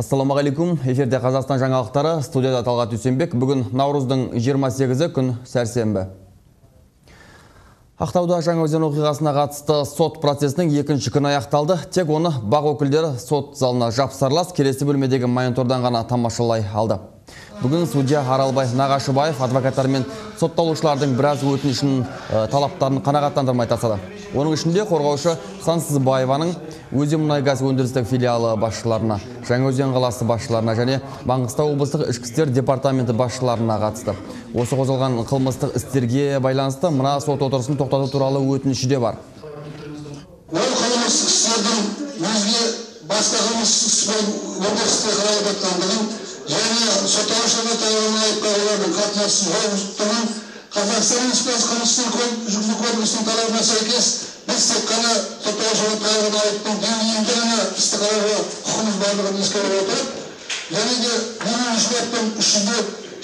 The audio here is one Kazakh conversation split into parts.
Ассаламағалейкум, эфирде Қазақстан жаңалықтары, студияда Талғат Үсенбек. Бүгін Наурыздың 28-і күн сәрсенбі. Ақтауда Жаңаөзен оқиғасына қатысты сот процесінің екінші күні аяқталды. Тек оны бақ өкілдері сот залына жапсарлас келесі бөлмедегі монитордан ғана тамашалай алды. Бүгін судья Аралбай Нағашыбаев адвокаттармен сотталушылардың біраз өтінішін талаптарын қанағаттандырмай тастады. Оның ішінде қорғаушы Сансызбаеваның Өзенмұнайгаз өндірістік филиалы басшыларына, Жаңаөзен қаласы басшыларына және Маңғыстау облыстық ішкі істер департаменті басшыларына қатысты. Осы қозғалған қылмыстық істерге байланысты мына сот отырысын тоқтату туралы өтініші де бар. Ол қылмыстық істердің өзге басқа қылмыстық өндірісте қаралып жатқандығын және сотталушыларға тағылған айыптаулардың қатынасын жойғыздығын Қазақстан Республикасы қылмыстық жүргізу кодексінің талабына сәйкес біз тек қана сотталушыларға тағылған айыптың деңгейінде ғана істі қарауға құқығымыз барлығын ескере отырып, және де 1-ші баптың 3-ші,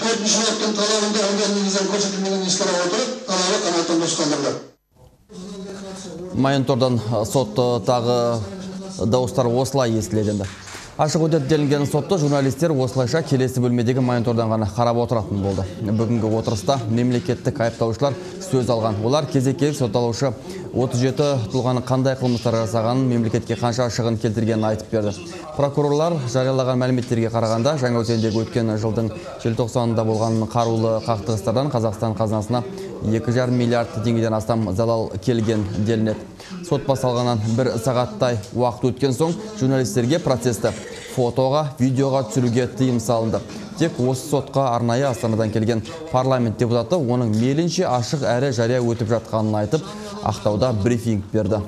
4-ші баптың талабында ондай негізден көрсетілмеген ескере отырып, талабы қанағаттандырусыз қалдырды. Монитордан соттағы дауыстар осылай естіледі. Ашық өтеді делінген сотты журналистер осылайша келесі бөлмедегі монитордан ғана қарап отыратын болды. Бүгінгі отырыста мемлекеттік айыптаушылар сөз алған. Олар кезек-кезек сотталушы 37 тұлғаны қандай қылмыстар жасағанын, мемлекетке қанша шығын келтіргенін айтып берді. Прокурорлар жариялаған мәліметтерге қарағанда, Жаңаөзендегі өткен жылдың желтоқсанында болған қарулы қақтығыстардан Қазақстан қазынасына 2,5 миллиард теңгеден астам залал келген делінеді. Сот басталғаннан 1 сағаттай уақыт өткен соң журналистерге процесті фотоға, видеоға түсіруге тыйым салынды. Тек осы сотқа арнайы Астанадан келген парламент депутаты оның мейлінше ашық әрі жария өтіп жатқанын айтып, Ақтауда брифинг берді.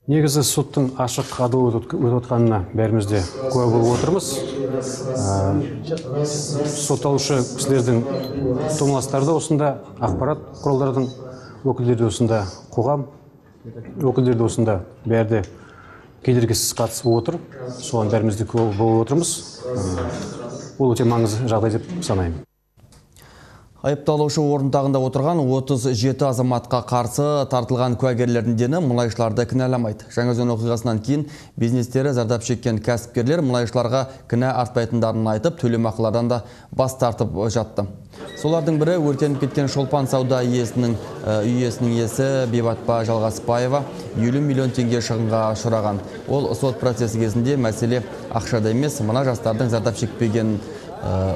Негізі соттың ашық адыл өтіп отқанына бәрімізде куә болып отырмыз. Сотталушы кісілердің томаластары да осында, ақпарат құралдарының өкілдері де осында, қоғам өкілдері де осында бәрі кедергісіз қатысып отыр. Соған бәрімізде куә болып отырмыз. Бұл өте маңызды жағдай деп санаймын. Айыпталушы орынтағында отырған 37 азаматқа қарсы тартылған куәгерлердің дені мұнайшыларды кінәламайды. Жаңаөзен оқиғасынан кейін бизнестері зардап шеккен кәсіпкерлер мұнайшыларға кінә артпайтындарын айтып, төлемақылардан да бас тартып жатты. Солардың бірі өртеніп кеткен Шолпан сауда үйесінің иесі Бейбатпа Жалғаспаева 50 миллион теңге шығынға ұшыраған. Ол сот процесі кезінде мәселе ақшада емес, мына жастардың зардап шекпеген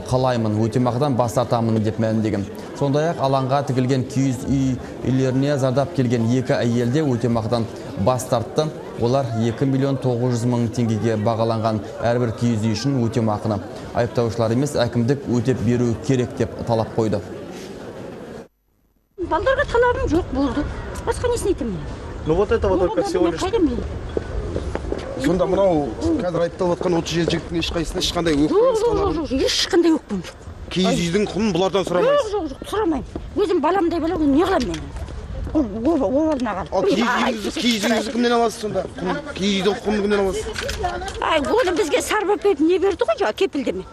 қалаймын, өтемақыдан бас тартамын деп мәлімдеген. Сондай-ақ алаңға тігілген киіз үйлеріне зардап келген 2 әйелде өтемақыдан бас тартты. Олар 2 миллион 900 мың теңгеге бағаланған әрбір киіз үй үшін өтемақыны айыптаушылар емес, әкімдік өтеп беру керек деп талап қойды. Балдарға талабым жоқ болды. Басқа несін айтамын? Ну вот это вот только всего лишь. Сонда мынау қазір айыпталып отқан 37 жігіттің ешқайсысына ешқандай өкпеңіз қалады? Жоқ, ешқандай өкпем жоқ. Киіз үйдің құнын бұлардан сұрамайсыз? Жоқ, сұрамаймын. Өзім баламдай бала, не қыламын мен? Оларына қалып. Ал киіз үйіңізді кімнен аласыз сонда? Киіз үйдің құнын кімнен аласыз? Оны бізге сарбап беріп не берді ғой, жаңа кепілдеме.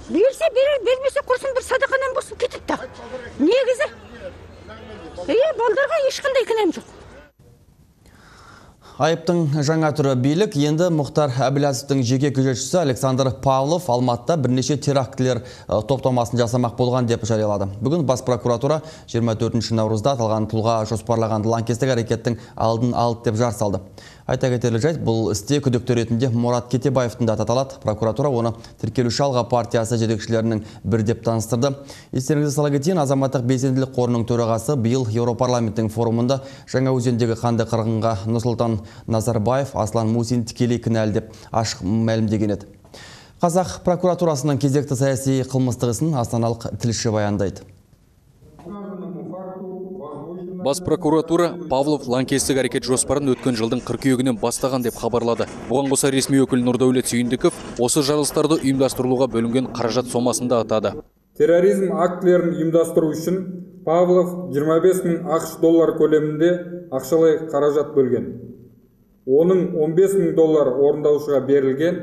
Берсе берер, бермесе құрсын бір садақадан болсын кетіп тақ. Негізі? Балдарға ешқандай кінәм жоқ. Айыптың жаңа түрі билік, енді Мұхтар Әбіләзовтың жеке күзетшісі Александр Павлов Алматыда бірнеше терактілер топтамасын жасамақ болған деп жариялады. Бүгін бас прокуратура 24 наурызда аталған тұлға жоспарлаған лаңкестік әрекеттің алдын алды деп жар салды. Айта кетерлік жайт, бұл істе күдікті ретінде Мұрат Кетебаевтың да аталады. Прокуратура оны тіркелуші Алға партиясы жетекшілерінің бір деп таныстырды. Естеріңізге сала кетейін, азаматтық белсенділік қорының төрағасы биыл Еуропарламенттің форумында Жаңаөзендегі қанды қырғынға Нұрсұлтан Назарбаев Аслан Мусин тікелей кінәлі деп ашық мәлімдеген еді. Қазақ прокуратурасының кезекті саяси қылмыстық ісін астаналық тілші баяндайды. Бас прокуратура Павлов лаңкестік әрекет жоспарын өткен жылдың қыркүйегінен бастаған деп хабарлады. Бұған қоса ресми өкіл Нұрдәулет Сүйіндіков осы жарылыстарды ұйымдастырылуға бөлінген қаражат сомасында атады. Терроризм актілерін ұйымдастыру үшін Павлов 25 мың ақш доллар көлемінде ақшалай қаражат бөлген. Оның 15 мың доллар орындаушыға берілген,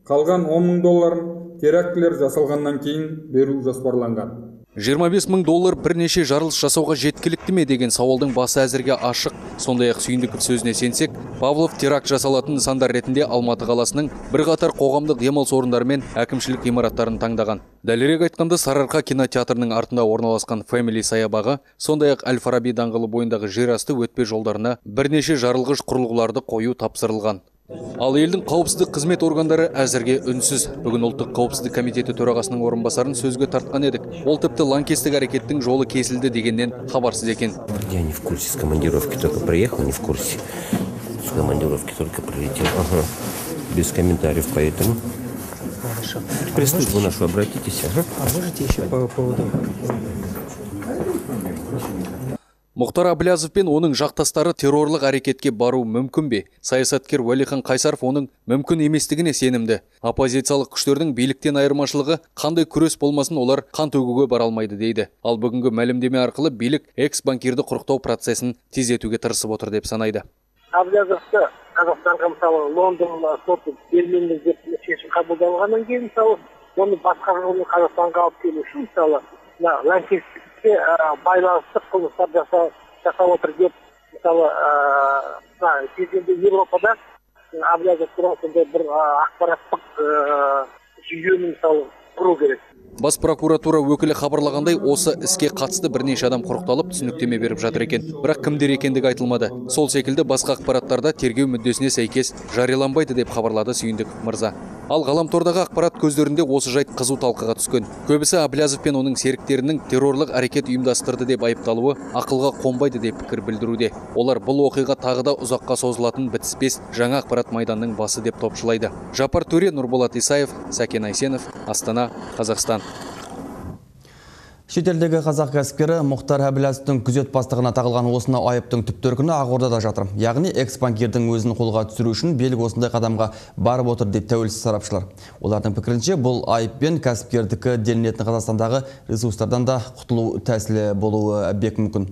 қалған 10 мың долларын терактілер жасалғаннан кейін беру жоспарланған. $25 000 бірнеше жарылыс жасауға жеткілікті ме деген сауалдың басы әзірге ашық. Сондай-ақ Сүйіндіков сөзіне сенсек, Павлов теракт жасалатын нысандар ретінде Алматы қаласының бірқатар қоғамдық демалыс орындары мен әкімшілік ғимараттарын таңдаған. Дәлірек айтқанда, Сарыарқа кинотеатрының артында орналасқан Family саябағы, сондай-ақ Әл-Фараби даңғылы бойындағы жерасты өтпе жолдарына бірнеше жарылғыш құрылғыларды қою тапсырылған. Ал елдің қауіпсіздік қызмет органдары әзірге үнсіз. Бүгін ұлттық қауіпсіздік комитеті төрағасының орынбасарын сөзге тартқан едік. Ол тіпті лаңкестік әрекеттің жолы кесілді дегеннен хабарсыз екен. Я не в курсе, с командировки только приехал, не в курсе. С командировки только прилетел. Ага. Без комментариев, поэтому. Хорошо. В пресс-службу нашу обратитесь. Ага. А можете еще по поводу... Мұхтар Әблязов пен оның жақтастары террорлық әрекетке бару мүмкін бе? Саясаткер Уәлихан Қайсаров оның мүмкін еместігіне сенімді. Оппозициялық күштердің биліктен айырмашылығы қандай күрес болмасын олар қан төгуге бара алмайды дейді. Ал бүгінгі мәлімдеме арқылы билік экс-банкирді құрықтау процесін тездетуге тырысып отыр деп санайды. Әблязовты Қазақстанға мысалы Лондон соты бермеңіз деп шешім қабылданғаннан кейін мысалы оны басқа жолмен Қазақстанға алып келу үшін мысалы лаңкестік байланысты қылмыстар жасап отыр деп мысалы Европада Әблязов туралы сондай бір ақпараттық жүйені мысалы құру керек. Бас прокуратура өкілі хабарлағандай, осы іске қатысты бірнеше адам құрықталып түсініктеме беріп жатыр екен. Бірақ кімдер екендігі айтылмады. Сол секілді басқа ақпараттарда тергеу мүддесіне сәйкес жарияланбайды деп хабарлады Сүйіндіков мырза. Ал ғаламтордағы ақпарат көздерінде осы жайт қызу талқыға түскен. Көбісі Әблязов пен оның серіктерінің террорлық әрекет ұйымдастырды деп айыпталуы ақылға қонбайды деп пікір білдіруде. Олар бұл оқиға тағы да ұзаққа созылатын бітіспес жаңа ақпарат майданның басы деп топшылайды. Жапар Төре, Нұрболат Исаев, Сәкен Айсенов, Астана, Қазақстан. Шетелдегі қазақ кәсіпкері Мұхтар Әблязовтың күзет бастығына тағылған осына айыптың түп төркіні Ақордада жатыр. Яғни экс-банкирдің өзін қолға түсіру үшін билік осындай қадамға барып отыр деп тәуелсіз сарапшылар. Олардың пікірінше бұл айыппен кәсіпкердікі делінетін Қазақстандағы ресурстардан да құтылу тәсілі болуы бек мүмкін.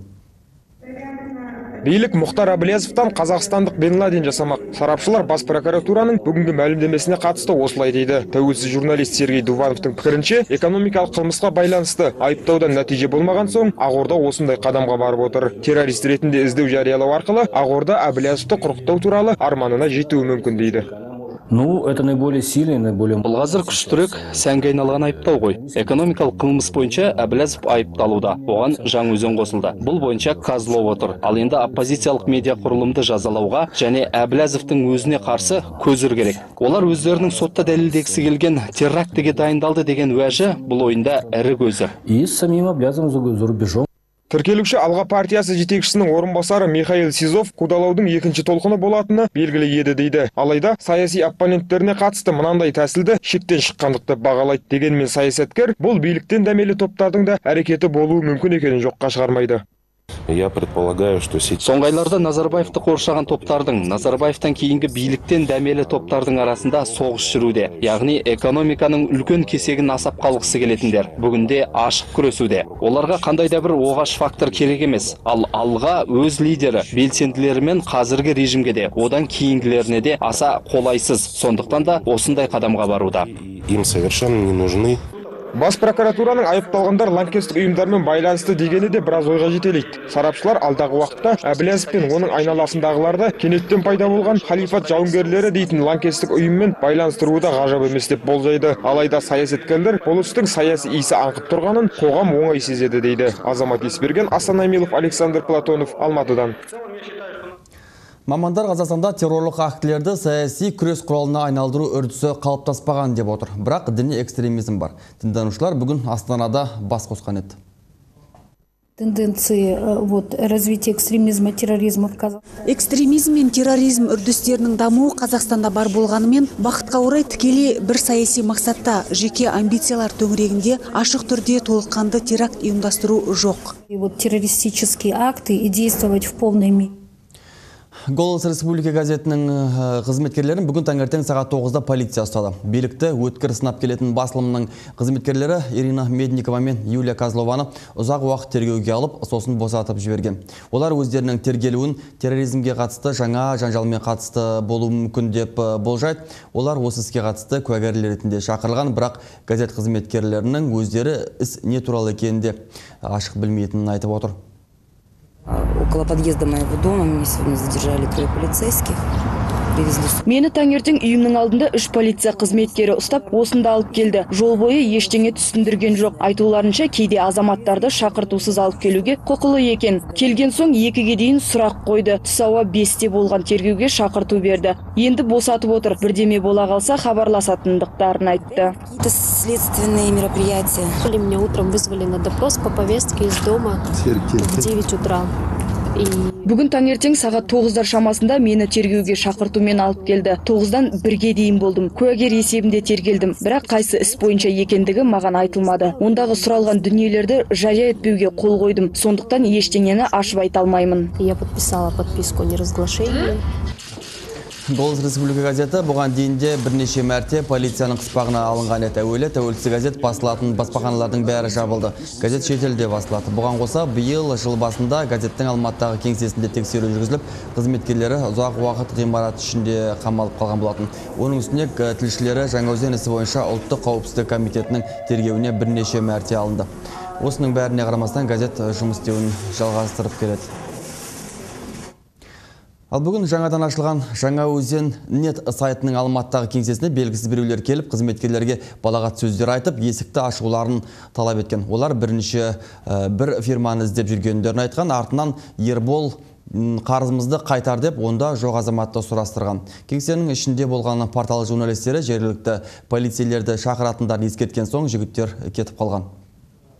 Билік Мұхтар Әблязовтан қазақстандық Бен Ладен жасамақ. Сарапшылар бас прокуратураның бүгінгі мәлімдемесіне қатысты осылай дейді. Тәуелсіз журналист Сергей Дувановтың пікірінше, экономикалық қылмысқа байланысты айыптаудан нәтиже болмаған соң, Ақорда осындай қадамға барып отыр. Террорист ретінде іздеу жариялау арқылы Ақорда Әблязовты құрықтау туралы арманына жетуі мүмкін дейді. Ну, это наиболее сильный, наиболее... Бұл қазір күштірек сәнге айналған айыптау ғой. Экономикалық қылмыс бойынша Әблязов айыпталуда. Оған Жаңаөзен қосылды. Бұл бойынша Козлов отыр. Ал енді оппозициялық медиа құрылымды жазалауға және Әблязовтың өзіне қарсы көзір керек. Олар өздерінің сотта дәлелдегісі келген терактіге дайындалды деген уәжі бұл ойында ірі көзі. И самим Әблязовым за рубежом. Тіркелуші Алға партиясы жетекшісінің орынбасары Михаил Сизов қудалаудың екінші толқыны болатыны белгілі еді дейді. Алайда саяси оппоненттеріне қатысты мынандай тәсілді шектен шыққандықты бағалайды. Дегенмен саясаткер бұл биліктен дәмелі топтардың да әрекеті болуы мүмкін екенін жоққа шығармайды. Я предполагаю, что соңғайларда Назарбаевты қоршаған топтардың, Назарбаевтан кейінгі биліктен дәмелі топтардың арасында соғыс жүруде. Яғни экономиканың үлкен кесегін асап қалғысы келетіндер бүгінде ашық күресуде. Оларға қандай да бір оғаш фактор керек емес. Ал алға өз лидері, белсенділерімен қазіргі режимге де, одан кейінгілеріне де аса қолайсыз. Сондықтан да осындай қадамға баруда. Им совершенно не нужны. Бас прокуратураның айыпталғандар лаңкестік ұйымдармен байланысты дегені де біраз ойға жетелейді. Сарапшылар алдағы уақытта Әблязов пен оның айналасындағыларды кенеттен пайда болған халифат жауынгерлері дейтін лаңкестік ұйыммен байланыстыруы да ғажап емес деп болжайды. Алайда саясаткерлер бұл істің саяси иісі аңқып тұрғанын қоғам оңай сезеді дейді. Азамат Есберген, Асан Амилов, Александр Платонов, Алматыдан. Мамандар Қазақстанда террорлық актілерді саяси күрес құралына айналдыру үрдісі қалыптаспаған деп отыр. Бірақ діни экстремизм бар. Дінданушылар бүгін Астанада бас қосқан еді. Тенденции развития экстремизма, терроризма в Казахстане. Экстремизм мен терроризм үрдістерінің дамуы Қазақстанда бар болғанымен, бақытқа орай тікелей бір саяси мақсатта жеке амбициялар төңірегінде ашық түрде толыққанды теракт ұйымдастыру жоқ. Террористические акты и действовать в полной мере. Голос Республика газетінің қызметкерлерін бүгін таңертең сағат 9-да полиция ұстады. Билікті өткір сынап келетін басылымның қызметкерлері Ирина Медникова мен Юлия Козлованы ұзақ уақыт тергеуге алып, сосын босатып жіберген. Олар өздерінің тергелуін терроризмге қатысты жаңа жанжалмен қатысты болуы мүмкін деп болжайды. Олар осы іске қатысты куәгерлер ретінде шақырылған, бірақ газет қызметкерлерінің өздері іс не туралы екенін де ашық білмейтінін айтып отыр. Около подъезда моего дома меня сегодня задержали 3 полицейских. Мені таңертең үйімнің алдында 3 полиция қызметкері ұстап, осында алып келді. Жол бойы ештеңе түсіндірген жоқ. Айтуларынша кейде азаматтарды шақыртусыз алып келуге құқылы екен. Келген соң 2-ге дейін сұрақ қойды. Түс ауа 5-те болған, тергеуге шақырту берді. Енді босатып отыр. Бірдеме бола қалса хабарласатындықтарын айтты. Это следственные мероприятия. Меня утром вызвали на допрос по повестке из дома в 9 утра. Бүгін таңертең сағат 9-дар шамасында мені тергеуге шақыртумен алып келді. 9-дан 1-ге дейін болдым. Куәгер есебінде тергелдім, бірақ қайсы іс бойынша екендігі маған айтылмады. Ондағы сұралған дүниелерді жария етпеуге қол қойдым. Сондықтан ештеңені ашып айта алмаймын. Я подписала подписку о неразглашении. Голос Республика газеті бұған дейінде бірнеше мәрте полицияның қыспағына алынған еді. Әуелі тәуелсіз газет басылатын баспаханалардың бәрі жабылды. Газет шетелде басылады. Бұған қоса биыл жыл басында газеттің Алматыдағы кеңсесінде тексеру жүргізіліп, қызметкерлері ұзақ уақыт ғимарат ішінде қамалып қалған болатын. Оның үстіне тілшілері Жаңаөзен ісі бойынша ұлттық қауіпсіздік комитетінің тергеуіне бірнеше мәрте алынды. Осының бәріне қарамастан газет жұмыс істеуін жалғастырып келеді. Ал бүгін жаңадан ашылған Жаңаөзен нет сайтының Алматыдағы кеңсесіне белгісіз біреулер келіп, қызметкерлерге балағат сөздер айтып, есікті ашуларын талап еткен. Олар бір фирманы іздеп жүргендерін айтқан, артынан Ербол қарызымызды қайтар деп, онда жоқ азаматты сұрастырған. Кеңсенің ішінде болған портал журналистері жергілікті полицейлерді шақыратындарын ескерткен соң жігіттер кетіп қалған.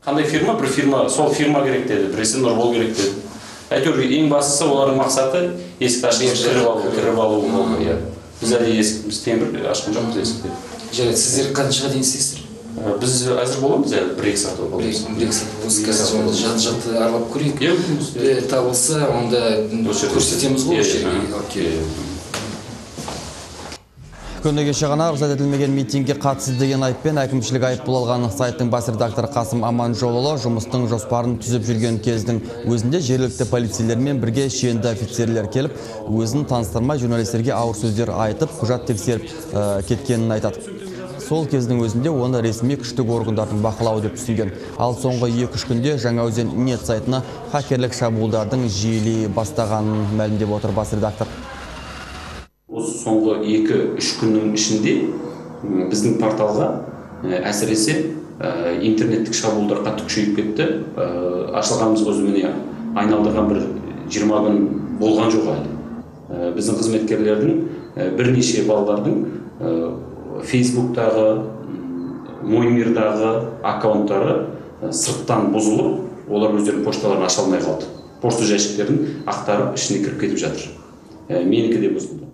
Қандай фирма? Бір фирма, сол фирма керек деді, біресе Нұрбол керек деді. Әйтеуір ең бастысы олардың мақсаты есікті ашып кіріп алу болды. Біз әлі есігіміз темір ашқан жоқпыз есікті. Жарайды, сіздер қаншаға дейін істейсіздер? Біз әзір боламыз әлі 1-2 сағат боламыз. 1-2 сағат болса, қазір жан-жақты аралап көрейік. Табылса, онда көрсетеміз ғой осы жерге. Күні кеше ғана рұқсат етілмеген митингке қатысты деген айыппен әкімшілік айыппұл алған сайттың бас редакторы Қасым Аманжолұлы жұмыстың жоспарын түзіп жүрген кездің өзінде жергілікті полицейлермен бірге шенді офицерлер келіп, өзін таныстырмай журналистерге ауыр сөздер айтып, құжат тексеріп кеткенін айтады. Сол кездің өзінде оны ресми күштік органдардың бақылауы деп түсінген. Ал соңғы 2-3 күнде Жаңаөзен нет сайтына хакерлік шабуылдардың жиілей бастағанын мәлімдеп отыр бас редактор. Осы соңғы 2-3 күннің ішінде біздің порталға әсіресе интернеттік шабуылдар қатты күшейіп кетті. Ашылғанымызға өзімене айналдырған бір 20 күн болған жоқ әлі. Біздің қызметкерлердің бірнеше балалардың Фейсбуктағы, Моймирдағы аккаунттары сырттан бұзылып, олар өздерінің пошталарын аша алмай қалды. Пошта жәшіктерін ақтарып, ішіне кіріп кетіп жатыр. Менікі де бұзылды.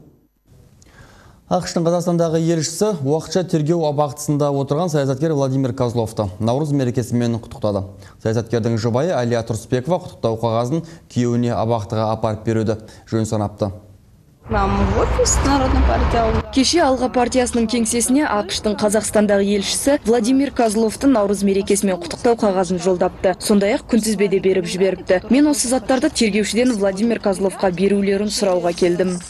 ақш-тың Қазақстандағы елшісі уақытша тергеу абақтысында отырған саясаткер Владимир Козловты Наурыз мерекесімен құттықтады. Саясаткердің жұбайы Алия Тұрсбекова құттықтау қағазын күйеуіне абақтыға апарып беруді жөн санапты. Кеше Алға партиясының кеңсесіне ақш-тың Қазақстандағы елшісі Владимир Козловты Наурыз мерекесімен құттықтау қағазын жолдапты. Сондай-ақ күнтізбеде беріп жіберіпті. Мен осы заттарды тергеушіден Владимир Козловқа берулерін сұрауға келдім.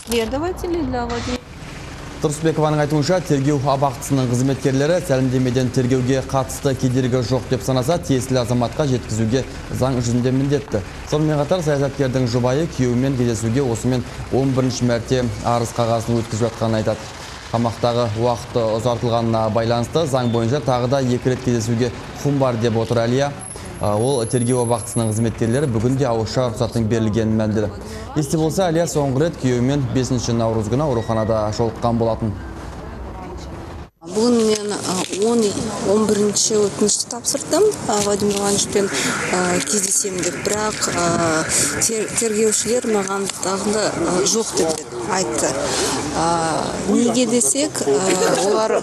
Тұрсбекованың айтуынша, тергеу абақтысының қызметкерлері сәлімдемеден тергеуге қатысты кедергі жоқ деп санаса, тиесілі азаматқа жеткізуге заң жүзінде міндетті. Сонымен қатар саясаткердің жұбайы күйеуімен кездесуге осымен 11-ші мәрте арыз қағазын өткізіп жатқанын айтады. Қамақтағы уақыты ұзартылғанына байланысты заң бойынша тағы да 2 рет кездесуге құқым бар деп отыр Алия. Ол тергеу абақтысының қызметкерлері бүгінде ауызша рұқсаттың берілгенін мәлімдеді. Есте болса, Алия соңғы рет күйеуімен 5-ші наурыз күні ауруханада жолыққан болатын. Бүгін мен 11-ші өтінішті тапсырдым, Владимир Ивановичпен кездесемін деп, бірақ тергеушілер маған тағында жоқ деп. айтты. Неге десек, олар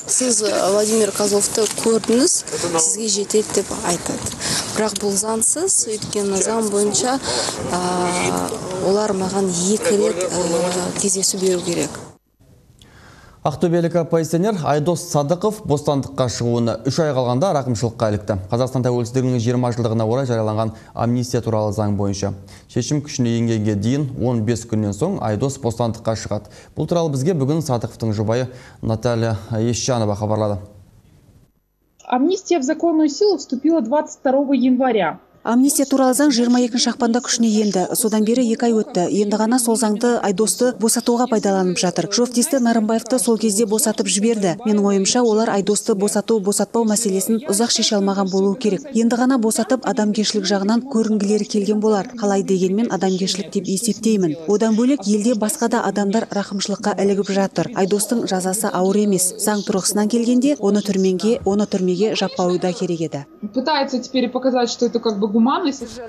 сіз Владимир Козловты көрдіңіз, сізге жетеді деп айтады. Бірақ бұл заңсыз, өйткені заң бойынша олар маған 2 рет кездесу беру керек. Ақтөбелік оппозиционер Айдос Садықов бостандыққа шығуына 3 ай қалғанда рақымшылыққа ілікті. Қазақстан тәуелсіздігінің 20 жылдығына орай жарияланған амнистия туралы заң бойынша. Шешім күшіне енгенге дейін 15 күннен соң Айдос бостандыққа шығады. Бұл туралы бізге бүгін Садықовтың жұбайы Наталья Ещанова хабарлады. Амнистия в законную силу вступила 22 января. Амнистия туралы заң 22 ақпанда күшіне енді. Содан бері 2 ай өтті. Енді ғана сол заңды Айдосты босатуға пайдаланып жатыр. Жовтисті Нарымбаевты сол кезде босатып жіберді. Менің ойымша, олар Айдосты босату-босатпау мәселесін ұзақ шеше алмаған болуы керек. Енді ғана босатып адамгершілік жағынан көрінгілері келген болар. Қалай дегенмен адамгершілік деп есептеймін. Одан бөлек елде басқа да адамдар рақымшылыққа ілігіп жатыр. Айдостың жазасы ауыр емес. Заң тұрғысынан келгенде оны түрмеге жаппауы да керек еді. Пытается теперь показать, что это как бы гуманность.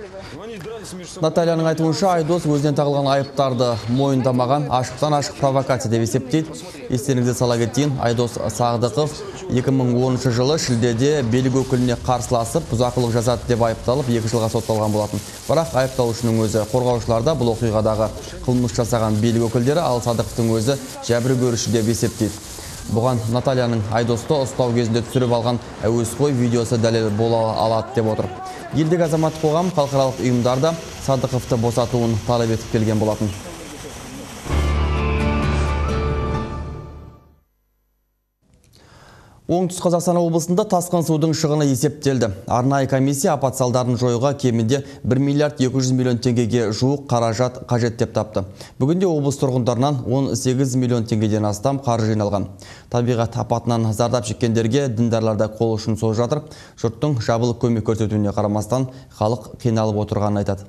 Натальяның айтуынша, Айдос өзінен тағылған айыптарды мойындамаған ашықтан-ашық провокация деп есептейді. Естеріңізге сала кетейін, Айдос Садықов 2010 жылы шілдеде билік өкіліне қарсыласып, бұзақылық жасады деп айыпталып, 2 жылға сотталған болатын. Бірақ айыпталушының өзі қорғаушыларда бұл оқиғадағы қылмыс жасаған билік өкілдері, ал Садықовтың өзі жәбір көруші деп есептейді. Бұған Натальяның Айдосты ұстау кезінде түсіріп алған әуесқой видеосы дәлел бола алады деп отыр. Елдегі азаматтық қоғам халықаралық ұйымдарда Садықовты босатуын талап етіп келген болатын. Оңтүстік Қазақстан облысында тасқын судың шығыны есептелді. Арнайы комиссия апат салдарын жоюға кемінде 1 миллиард 200 миллион теңгеге жуық қаражат қажет деп тапты. Бүгінде облыс тұрғындарынан 18 миллион теңгеден астам қаржы жиналған. Табиғат апатынан зардап шеккендерге діндарларда қол ұшын созып жатыр. Жұрттың жабылып көмек көрсетуіне қарамастан халық қиналып отырғанын айтады.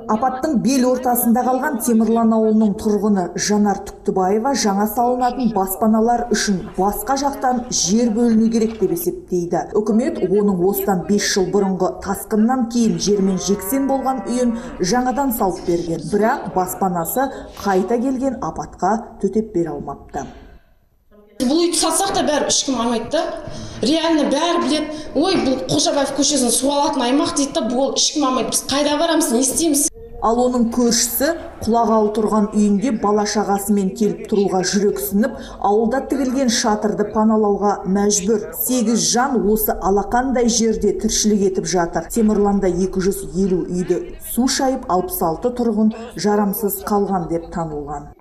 Апаттың бел ортасында қалған Темірлан ауылының тұрғыны Жанар Түктібаева жаңа салынатын баспаналар үшін басқа жақтан жер бөліну керек деп есептейді. Үкімет оның осыдан 5 жыл бұрынғы тасқыннан кейін жермен жексен болған үйін жаңадан салып берген. Бірақ баспанасы қайта келген апатқа төтеп бере алмапты. Бұл үйді сатсақ та бәрі ешкім алмайды да. Реально бәрі білет, ой, бұл Қожабаев көшесін су алатын аймақ дейді да, бұл ешкім алмайды. Біз қайда барамыз, не істейміз? Ал оның көршісі құлағалы тұрған үйінде бала шағасымен келіп тұруға жүрексініп, ауылда тігілген шатырды паналауға мәжбүр. 8 жан осы алақандай жерде тіршілік етіп жатыр. Темірланда 250 үйді су шайып, 66 тұрғын жарамсыз қалған деп танылған.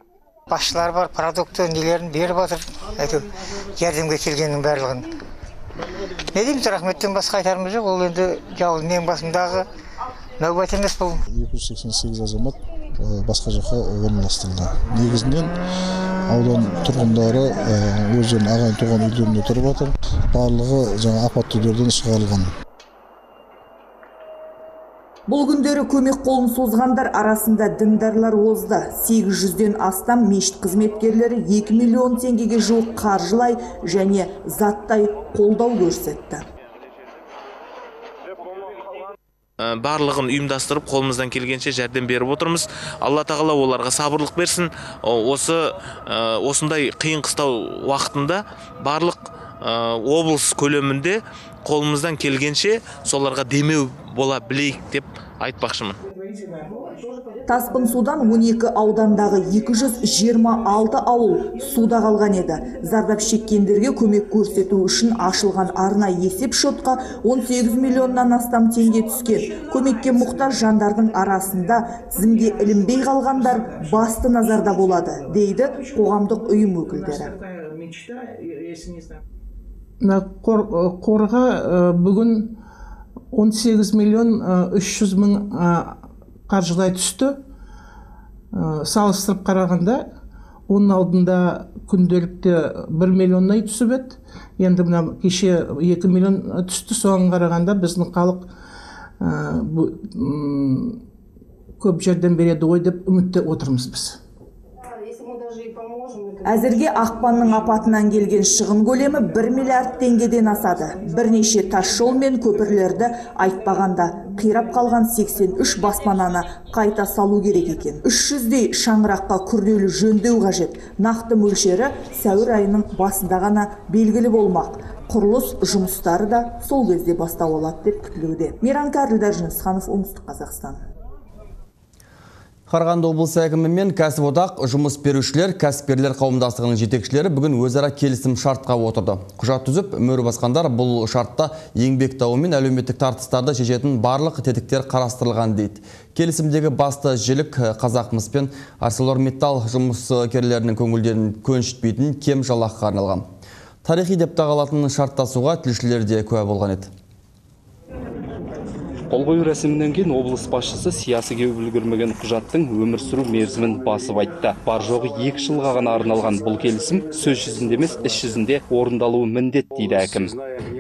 Басшылар бар, продукты нелерін беріп отыр, жәрдемге келгеннің барлығын. Не дейміз, рахметтен басқа айтарымыз жоқ, ол енді жауыздың ең басындағы нәубет емес бұл. 288 азамат басқа жаққа орналастырылды. Негізінен аудан тұрғындары өздерінің ағайын туған үйлерінде тұрып жатыр. Барлығы жаңа апатты үйлерден шығарылған. Бұл күндері көмек қолын созғандар арасында діндарлар озды. 800-ден астам мешіт қызметкерлері 2 миллион теңгеге жуық қаржылай және заттай қолдау көрсетті. Барлығын ұйымдастырып, қолымыздан келгенше жәрдем беріп отырмыз. Алла тағала оларға сабырлық берсін. Осындай қиын қыстау уақытында барлық облыс көлемінде қолымыздан келгенше соларға демеу бола білейік деп айтпақшымын. Тасқын судан 12 аудандағы 226 ауыл суда қалған еді. Зардап шеккендерге көмек көрсету үшін ашылған арнайы есеп шотқа 18 миллионнан астам теңге түскен. Көмекке мұқтаж жандардың арасында тізімге ілінбей қалғандар басты назарда болады, дейді қоғамдық ұйым өкілдері. Қорға бүгін 18 миллион 300 мың қаржылай түсті. Салыстырып қарағанда, оның алдында күнделікті 1 миллионнай түсіп еді. Енді мына кеше 2 миллион түсті. Соған қарағанда біздің халық көп жерден береді ғой деп үмітте отырмыз біз. Әзірге ақпанның апатынан келген шығын көлемі 1 миллиард теңгеден асады. Бірнеше тас жол мен көпірлерді айтпағанда қирап қалған 83 баспананы қайта салу керек екен. 300-дей шаңыраққа күрделі жөндеу қажет. Нақты мөлшері сәуір айының басында ғана белгілі болмақ. Құрылыс жұмыстары да сол кезде бастау алады деп күтілуде. Мейрам Кәрілдар Жынысханов, Оңтүстік Қазақстан. Қарағанды облысы әкімі мен кәсіподақ, жұмыс берушілер, кәсіпкерлер қауымдастығының жетекшілері бүгін өзара келісім шартқа отырды. Құжат түзіп, мөр басқандар бұл шартта еңбек дауы мен әлеуметтік тартыстарды шешетін барлық тетіктер қарастырылған дейді. Келісімдегі басты жілік Қазақмыс пен ArcelorMittal жұмыскерлерінің көңілдерін көншітпейтін кем жалаққа арналған. Тарихи деп тағалатын шарттасуға тілшілер де куә болған еді. Қол қою рәсімінен кейін облыс басшысы сиясы кеуіп үлгермеген құжаттың өмір сүру мерзімін басып айтты. Бар жоғы 2 жылға ғана арналған бұл келісім сөз жүзінде емес, іс жүзінде орындалуы міндет дейді әкім.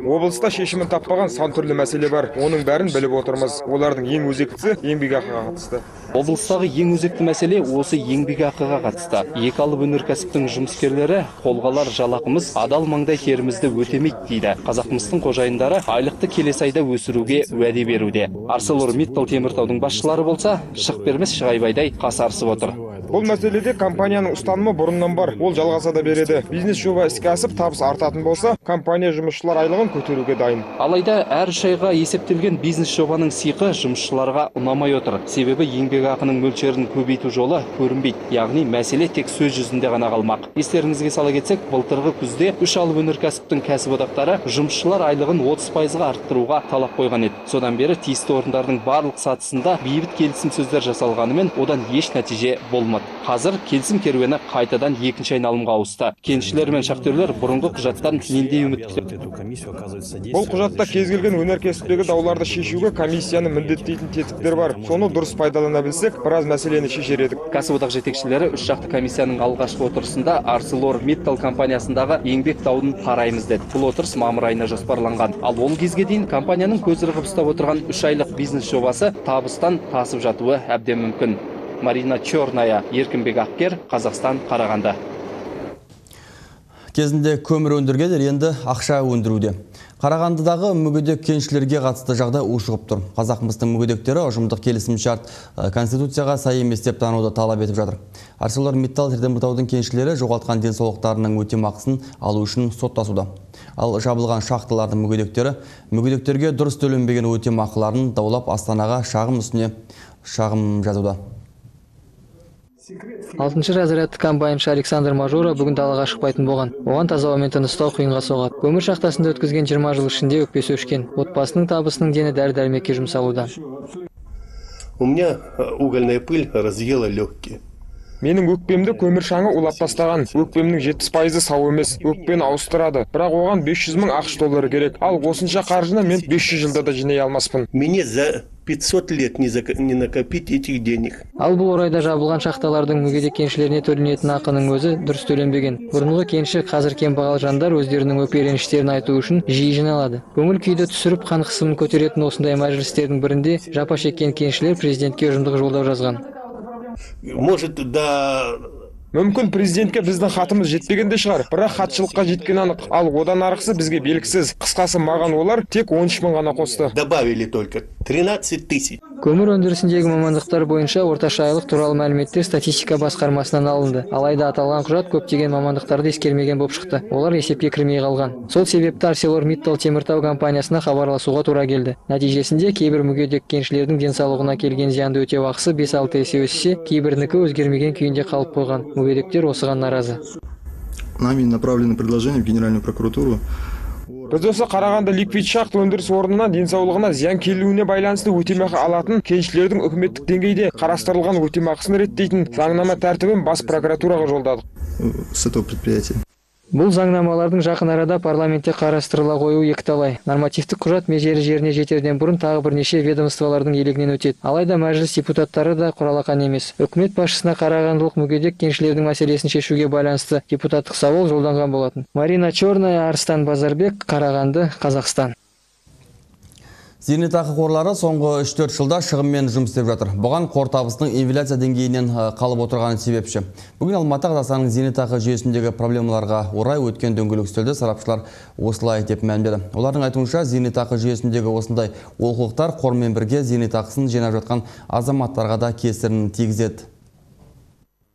Облыста шешімін таппаған сан түрлі мәселе бар. Оның бәрін біліп отырмыз. Олардың ең өзектісі еңбекақыға қатысты. Облыстағы ең өзекті мәселе осы еңбекақыға қатысты. Екі алып өнеркәсіптің жұмыскерлері қолғалар жалақымыз адал маңдай терімізді өтемейді дейді. Қазақмыстың қожайындары айлықты келесі айда өсіруге уәде беруде. ArcelorMittal Теміртаудың басшылары болса, шық бермес шығайбайдай қасарысып отыр. Бұл мәселеде компанияның ұстанымы бұрыннан бар. Ол жалғаса да береді. Бизнес жоба іске асып, табыс артатын болса, компания жұмысшылар айлығын көтеруге дайын. Алайда әр үш айға есептелген бизнес жобаның сиқы жұмысшыларға ұнамай отыр. Себебі еңбекақының мөлшерін көбейту жолы көрінбейді. Яғни мәселе тек сөз жүзінде ғана қалмақ. Естеріңізге сала кетсек, былтырғы күзде үш алып өнеркәсіптің кәсіподақтары жұмысшылар айлығын 30%-ға арттыруға талап қойған еді. Содан бері тиісті орындардың барлық сатысында бейбіт келісім сөздер жасалғанымен одан еш нәтиже болмады. Қазір келісім керуені қайтадан екінші айналымға ауысты. Кеншілер мен шахтерлер бұрынғы құжаттан нендей үміт күтеді? Бұл құжатта кез келген өнеркәсіптегі дауларды шешуге комиссияны міндеттейтін тетіктер бар. Соны дұрыс пайдалана білсек, біраз мәселені шешер едік. Кәсіподақ жетекшілері үш жақты комиссияның алғашқы отырысында ArcelorMittal компаниясындағы еңбек дауын қараймыз деді. Бұл отырыс мамыр айына жоспарланған. Ал ол кезге дейін компанияның көз ырғып ұстап отырған 3 айлық бизнес жобасы табыстан тасып жатуы әбден мүмкін. Марина Черная, Еркінбек Ақкер, Қазақстан, Қарағанды. Кезінде көмір өндіргендер енді ақша өндіруде. Қарағандыдағы мүгедек кеншілерге қатысты жағдай ушығып тұр. Қазақмыстың мүгедектері ұжымдық келісімшарт конституцияға сай емес деп тануды талап етіп жатыр. ArcelorMittal Теміртаудың кеншілері жоғалтқан денсаулықтарының өтемақысын алу үшін соттасуда. Ал жабылған шахталардың мүгедектерге дұрыс төленбеген өтемақыларын даулап Астанаға шағым үстіне шағым жазуда. 6-шы разрядты комбайншы Александр Мажора бүгін далаға шықпайтын болған. Оған таза ауамен тыныстау қиынға соғады. Көмір шахтасында өткізген 20 жыл ішінде өкпесі өшкен. Отбасының табысының дені дәрі-дәрмекке жұмсалуда. У меня угольная пыль разъела легкие. Менің өкпемді көмір шаңы улап тастаған. Өкпемнің 70%-ы сау емес. Өкпені ауыстырады. Бірақ оған 500 мың ақш доллары керек. Ал осынша қаржыны мен 500 жылда да жинай алмаспын. Мне за 500 лет не накопить этих денег. Ал бұл орайда жабылған шахталардың мүгедек кеншілеріне төленетін ақының өзі дұрыс төленбеген. Бұрынғы кенші қазір кембағал жандар өздерінің өкпе-реніштерін айту үшін жиі жиналады. Көңіл күйді түсіріп қан қысымын көтеретін осындай мәжілістердің бірінде жапа шеккен кеншілер президентке ұжымдық жолдау жазған. Может, да... Мүмкін президентке біздің хатымыз жетпегенде шығар, бірақ хатшылыққа жеткен анық. Ал одан арғысы бізге белгісіз. Қысқасы маған олар тек 13 мың ғана қосты. Добавили только 13 тысяч. Көмір өндірісіндегі мамандықтар бойынша орташа айлық туралы мәліметтер статистика басқармасынан алынды. Алайда аталған құжат көптеген мамандықтарды ескермеген болып шықты. Олар есепке кірмей қалған. Сол себепті ArcelorMittal Теміртау компаниясына хабарласуға тура келді. Нәтижесінде кейбір мүгедек кеншілердің денсаулығына келген зиянды өтеу ақысы 5-6 есе өссе, кейбірінікі өзгермеген күйінде қалып қойған. Мүгедектер осыған наразы. Нами направлено предложение в Генеральную прокуратуру. Біз осы Қарағанды ликвид шахт өндіріс орнына денсаулығына зиян келуіне байланысты өтемақы алатын кеншілердің үкіметтік деңгейде қарастырылған өтемақысын реттейтін заңнама тәртібін бас прокуратураға жолдадық. С этого предприятия. Бұл заңнамалардың жақын арада парламентте қарастырыла қою екіталай. Нормативтік құжат межелі жеріне жетерден бұрын тағы бірнеше ведомстволардың елегінен өтеді. Алайда мәжіліс депутаттары да құралақан емес. Үкімет басшысына қарағандылық мүгедек кеншілердің мәселесін шешуге байланысты депутаттық сауал жолданған болатын. Марина Черная, Арыстан Базарбек, Қарағанды, Қазақстан. Зейнетақы қорлары соңғы 3-4 жылда шығынмен жұмыс істеп жатыр. Бұған қор табысының инфляция деңгейінен қалып отырғаны себепші. Бүгін Алматы Қазақстанның зейнетақы жүйесіндегі проблемаларға орай өткен дөңгелек үстелде сарапшылар осылай деп мән берді. Олардың айтуынша, зейнетақы жүйесіндегі осындай олқылықтар қормен бірге зейнетақысын жинап жатқан азаматтарға да кесірін тигізеді.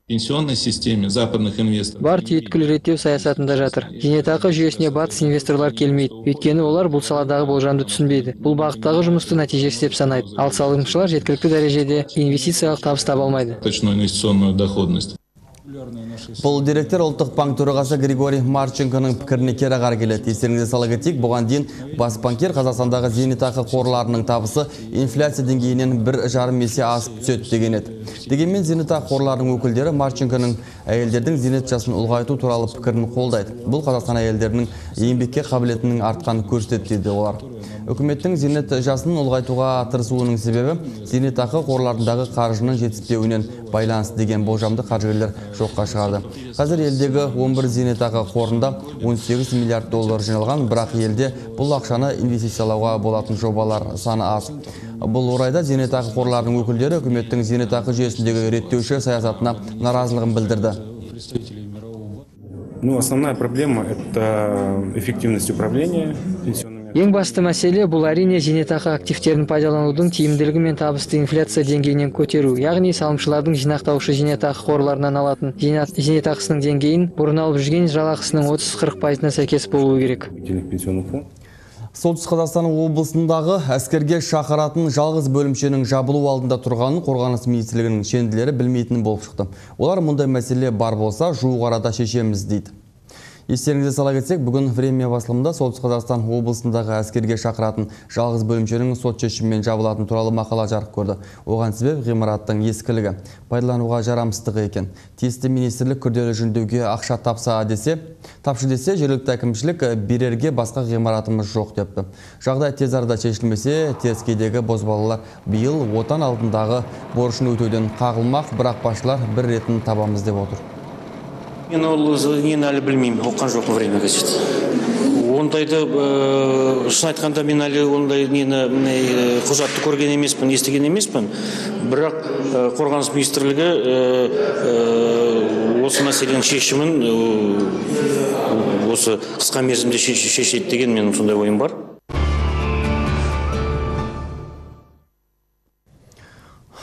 Пенсионной системе западных инвесторов. Бар түйткіл реттеу саясатында жатыр. Зейнетақы жүйесіне батыс инвесторлар келмейді. Өйткені олар бұл саладағы болжамды түсінбейді. Бұл бағыттағы жұмысты нәтижесі деп санайды. Ал салымшылар жеткілікті дәрежеде инвестициялық табыс таба алмайды. Точную инвестиционную доходность. Бұл директор ұлттық банк төрағасы Григорий Марченконың пікіріне керағар келеді. Естеріңізге сала кетейік, бұған дейін бас банкир Қазақстандағы зейнетақы қорларының табысы инфляция деңгейінен 1,5 есе асып түседі деген еді. Дегенмен зейнетақы қорларының өкілдері Марченконың әйелдердің зейнет жасын ұлғайту туралы пікірін қолдайды. Бұл Қазақстан әйелдерінің еңбекке қабілетінің артқанын көрсетеді дейді олар. Үкіметтің зейнет жасын ұлғайтуға тырысуының себебі зейнетақы қорларындағы қаржының жетіспеуінен байланысты деген болжамды қаржыгерлер жоққа шығарды. Қазір елдегі 11 зейнетақы қорында 18 миллиард доллар жиналған, бірақ елде бұл ақшаны инвестициялауға болатын жобалар саны аз. Бұл орайда зейнетақы қорларының өкілдері үкіметтің зейнетақы жүйесіндегі реттеуші саясатына наразылығын білдірді. Основная проблема – это эффективность управления пенсионными. Ең басты мәселе бұл әрине зейнетақы активтерін пайдаланудың тиімділігі мен табысты инфляция деңгейінен көтеру, яғни салымшылардың жинақтаушы зейнетақы қорларынан алатын зейнетақысының деңгейін бұрын алып жүрген жалақысының 30-40%-на сәйкес болуы керек. Солтүстік Қазақстан облысындағы әскерге шақыратын жалғыз бөлімшенің жабылу алдында тұрғанын қорғаныс министрлігінің шенділері білмейтін болып шықты. Олар мұндай мәселе бар болса, жуық арада шешеміз дейді. Естеріңізге сала кетсек, бүгін Время басылымында Солтүстік Қазақстан облысындағы әскерге шақыратын жалғыз бөлімшенің сот шешімімен жабылатын туралы мақала жарық көрді. Оған себеп ғимараттың ескілігі, пайдалануға жарамсыздығы екен. Тиісті министрлік күрделі жөндеуге ақша тапшы десе, жергілікті әкімшілік берерге басқа ғимаратымыз жоқ депті. Жағдай тез арада шешілмесе, теріскейдегі бозбалалар биыл отан алдындағы борышын өтеуден қағылмақ, бірақ басшылар бір ретін табамыз деп отыр. Мен ол нені әлі білмеймін, оққан жоқпын Время газет. Ондайды, шын айтқанда мен әлі ондай нені құжатты көрген емеспін, естіген емеспін. Бірақ қорғаныс министрлігі осы мәселенің шешімін осы қысқа мерзімде шешеді деген менің сондай ойым бар.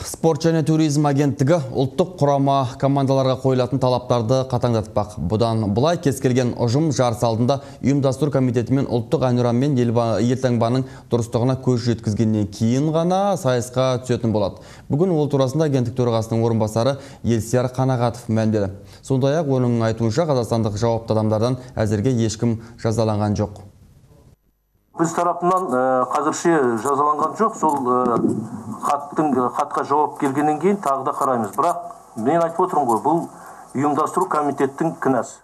Спорт және туризм агенттігі ұлттық құрама командаларға қойылатын талаптарды қатаңдатпақ. Бұдан бұлай кез келген ұжым жарыс алдында ұйымдастыру комитетімен ұлттық әнұран мен елтаңбаның дұрыстығына көз жеткізгеннен кейін ғана сайысқа түсетін болады. Бүгін ол турасында агенттік төрағасының орынбасары Елсияр Қанағатов мән берді. Сондай-ақ оның айтуынша қазақстандық жауапты адамдардан әзірге ешкім жазаланған жоқ. Біз тарапынан қазірше жазаланған жоқ, сол хатқа жауап келгеннен кейін тағы да қараймыз. Бірақ мен айтып отырмын ғой, бұл ұйымдастыру комитеттің кінәсі.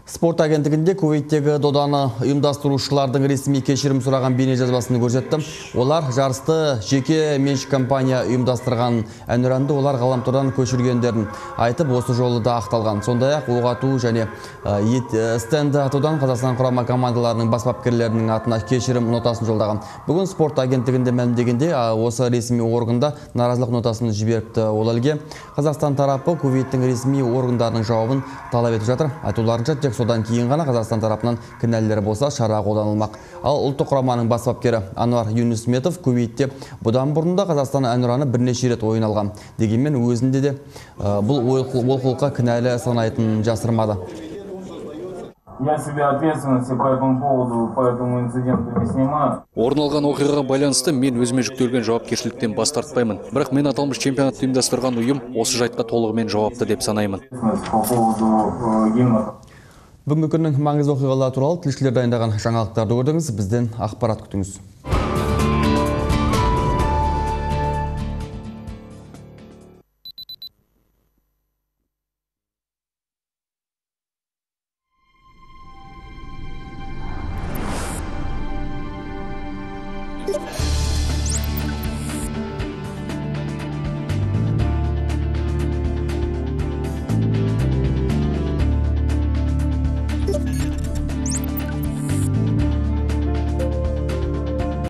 Спорт агенттігінде Кувейттегі доданы ұйымдастырушылардың ресми кешірім сұраған бейне жазбасын көрсетті. Олар жарысты жеке меншік компания ұйымдастырған, әнұранды олар ғаламтордан көшіргендерін айтып, осы жолы да ақталған. Сондай-ақ оқ ату және стенді атудан Қазақстан құрама командаларының бас бапкерлерінің атына кешірім нотасын жолдаған. Бүгін спорт агенттігінде мәлімдегенде осы ресми органда наразылық нотасын жіберіпті. Ол елге Қазақстан тарапы Кувейттің ресми органдарының жауабын талап етіп жатыр. Айтуларынша тек содан кейін ғана Қазақстан тарапынан кінәлілері болса шара қолданылмақ. Ал ұлттық құраманың бас бапкері Ануар Юнусметов Кувейтте бұдан бұрында Қазақстан әнұраны бірнеше рет ойналған. Дегенмен өзінде де бұл олқылыққа кінәлі санайтынын жасырмады. Я себе ответственности по этому поводу, по этому инциденту не снимаю. Орын алған оқиғаға байланысты мен өзіме жүктелген жауапкершіліктен бас тартпаймын. Бірақ мен аталмыш чемпионатты ұйымдастырған ұйым осы жайтқа толығымен жауапты деп санаймын. Бүгінгі күннің маңызды оқиғалары туралы тілшілер дайындаған жаңалықтарды көрдіңіз. Бізден ақпарат күтіңіз.